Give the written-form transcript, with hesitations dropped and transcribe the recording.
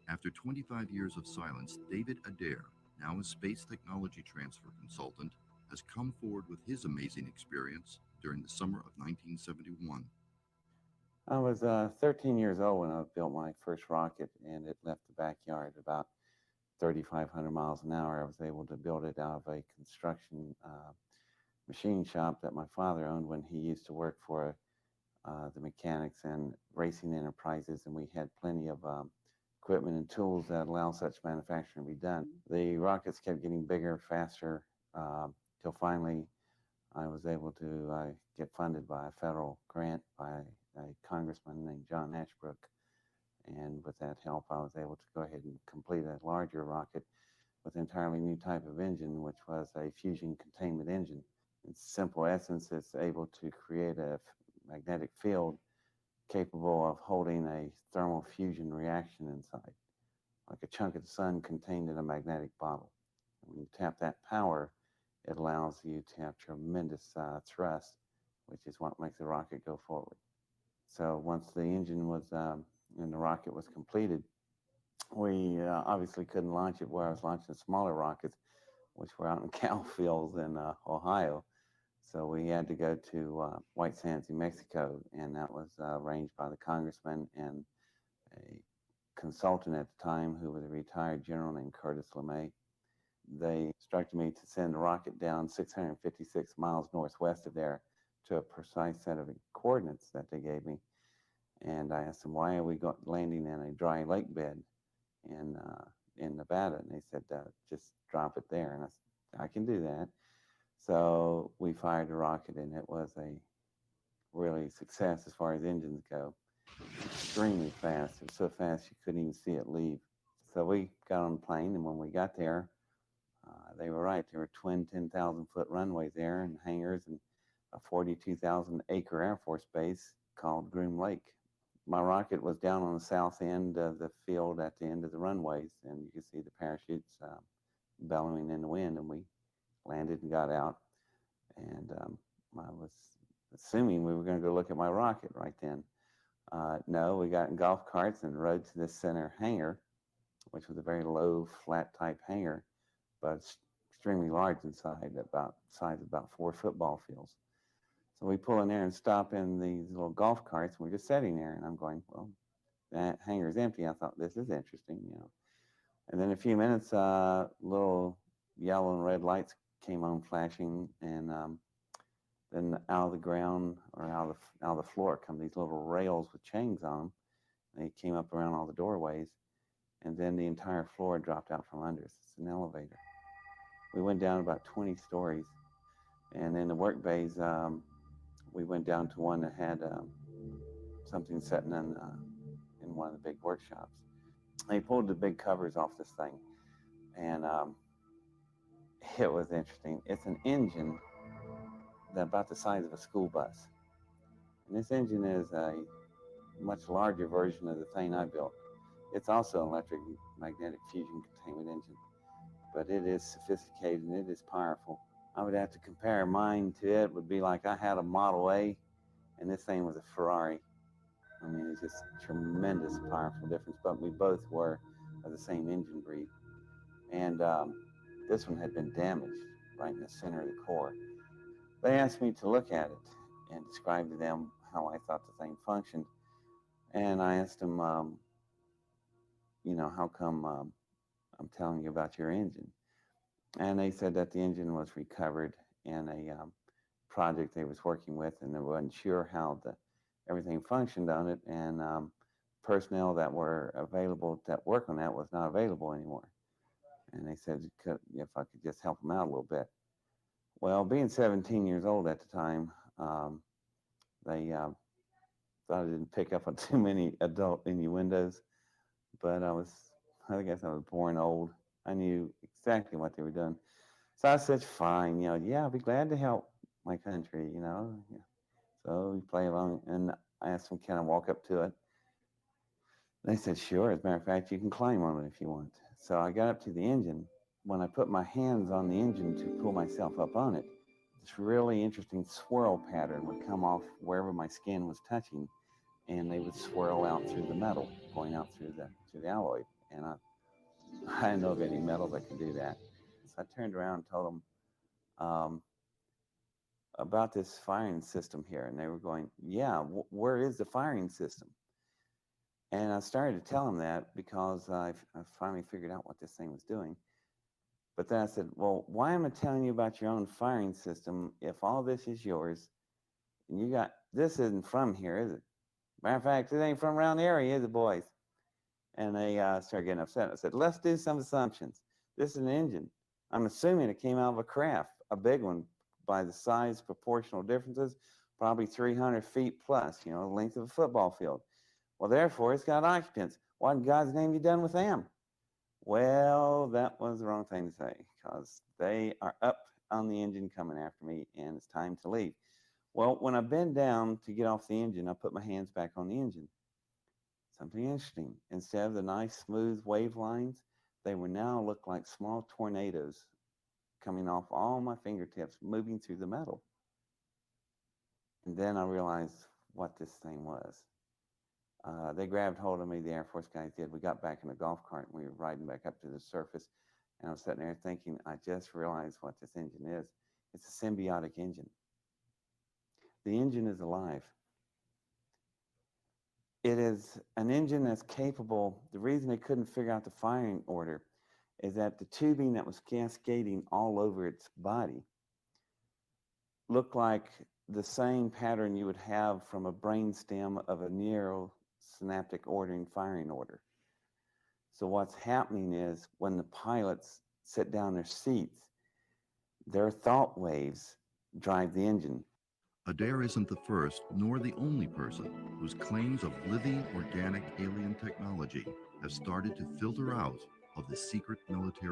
After 25 years of silence, David Adair, now a space technology transfer consultant, has come forward with his amazing experience during the summer of 1971. I was 13 years old when I built my first rocket, and it left the backyard at about 3,500 miles an hour. I was able to build it out of a construction machine shop that my father owned when he used to work for the mechanics and racing enterprises, and we had plenty of equipment and tools that allow such manufacturing to be done. The rockets kept getting bigger, faster, till finally I was able to get funded by a federal grant by a congressman named John Ashbrook. And with that help, I was able to go ahead and complete a larger rocket with an entirely new type of engine, which was a fusion containment engine. In simple essence, it's able to create a magnetic field capable of holding a thermal fusion reaction inside, like a chunk of the sun contained in a magnetic bottle. And when you tap that power, it allows you to have tremendous thrust, which is what makes the rocket go forward. So once the engine was and the rocket was completed, we obviously couldn't launch it where I was launching smaller rockets, which were out in cow fields in Ohio. So we had to go to White Sands, New Mexico, and that was arranged by the congressman and a consultant at the time who was a retired general named Curtis LeMay. They instructed me to send a rocket down 656 miles northwest of there to a precise set of coordinates that they gave me. And I asked them, why are we landing in a dry lake bed in Nevada? And they said, just drop it there. And I said, I can do that. So we fired the rocket, and it was a really success as far as engines go. Extremely fast. It was so fast you couldn't even see it leave. So we got on the plane, and when we got there, they were right. There were twin 10,000-foot runways there and hangars and a 42,000-acre Air Force base called Groom Lake. My rocket was down on the south end of the field at the end of the runways, and you could see the parachutes bellowing in the wind, and we landed and got out. And I was assuming we were going to go look at my rocket right then. No, we got in golf carts and rode to this center hangar, which was a very low, flat type hangar, but extremely large inside, about size of about 4 football fields. So we pull in there and stop in these little golf carts, and we're just sitting there, and I'm going, well, that hangar's empty. I thought, this is interesting, you know. And then in a few minutes, little yellow and red lights came on flashing, and then out of the ground or out of the floor come these little rails with chains on them. They came up around all the doorways, and then the entire floor dropped out from under us. It's an elevator. We went down about 20 stories, and in the work bays, we went down to one that had something sitting in one of the big workshops. They pulled the big covers off this thing, and it was interesting. It's an engine that's about the size of a school bus. And this engine is a much larger version of the thing I built. It's also an electric magnetic fusion containment engine, but it is sophisticated and it is powerful. I would have to compare mine to it. Would be like I had a Model A and this thing was a Ferrari. I mean, it's just tremendous, powerful difference, but we both were of the same engine breed. And this one had been damaged right in the center of the core. They asked me to look at it and describe to them how I thought the thing functioned. And I asked them, how come I'm telling you about your engine? And they said that the engine was recovered in a project they was working with, and they wasn't sure how everything functioned on it, and personnel that were available that work on that was not available anymore. And they said if I could just help them out a little bit. Well, being 17 years old at the time, they thought I didn't pick up on too many adult innuendos, but I guess I was born old. I knew exactly what they were doing. So I said, fine, yeah, I'll be glad to help my country, Yeah. So we play along, and I asked them, can I walk up to it? They said, sure. As a matter of fact, you can climb on it if you want. So I got up to the engine. When I put my hands on the engine to pull myself up on it, this really interesting swirl pattern would come off wherever my skin was touching, and they would swirl out through the metal, going out through the alloy. and I didn't know of any metal that could do that. So I turned around and told them about this firing system here, and they were going, "Yeah, where is the firing system?" And I started to tell them that because I finally figured out what this thing was doing. But then I said, "Well, why am I telling you about your own firing system if all this is yours and you got this isn't from here, is it? Matter of fact, it ain't from around the area, is it, boys?" And they started getting upset. I said, "Let's do some assumptions. This is an engine. I'm assuming it came out of a craft, a big one, by the size proportional differences, probably 300 feet plus, the length of a football field. Well, therefore, it's got occupants. What in God's name you done with them?" Well, that was the wrong thing to say because they are up on the engine coming after me and it's time to leave. Well, when I bend down to get off the engine, I put my hands back on the engine. Something interesting. Instead of the nice smooth wave lines, they were now look like small tornadoes coming off all my fingertips, moving through the metal. And then I realized what this thing was. They grabbed hold of me, the Air Force guys did. We got back in a golf cart and we were riding back up to the surface. And I was sitting there thinking, I just realized what this engine is. It's a symbiotic engine. The engine is alive. It is an engine that's capable. The reason they couldn't figure out the firing order is that the tubing that was cascading all over its body looked like the same pattern you would have from a brainstem of a neurosynaptic ordering firing order. So what's happening is when the pilots sit down in their seats, their thought waves drive the engine. Adair isn't the first nor the only person whose claims of living organic alien technology have started to filter out of the secret military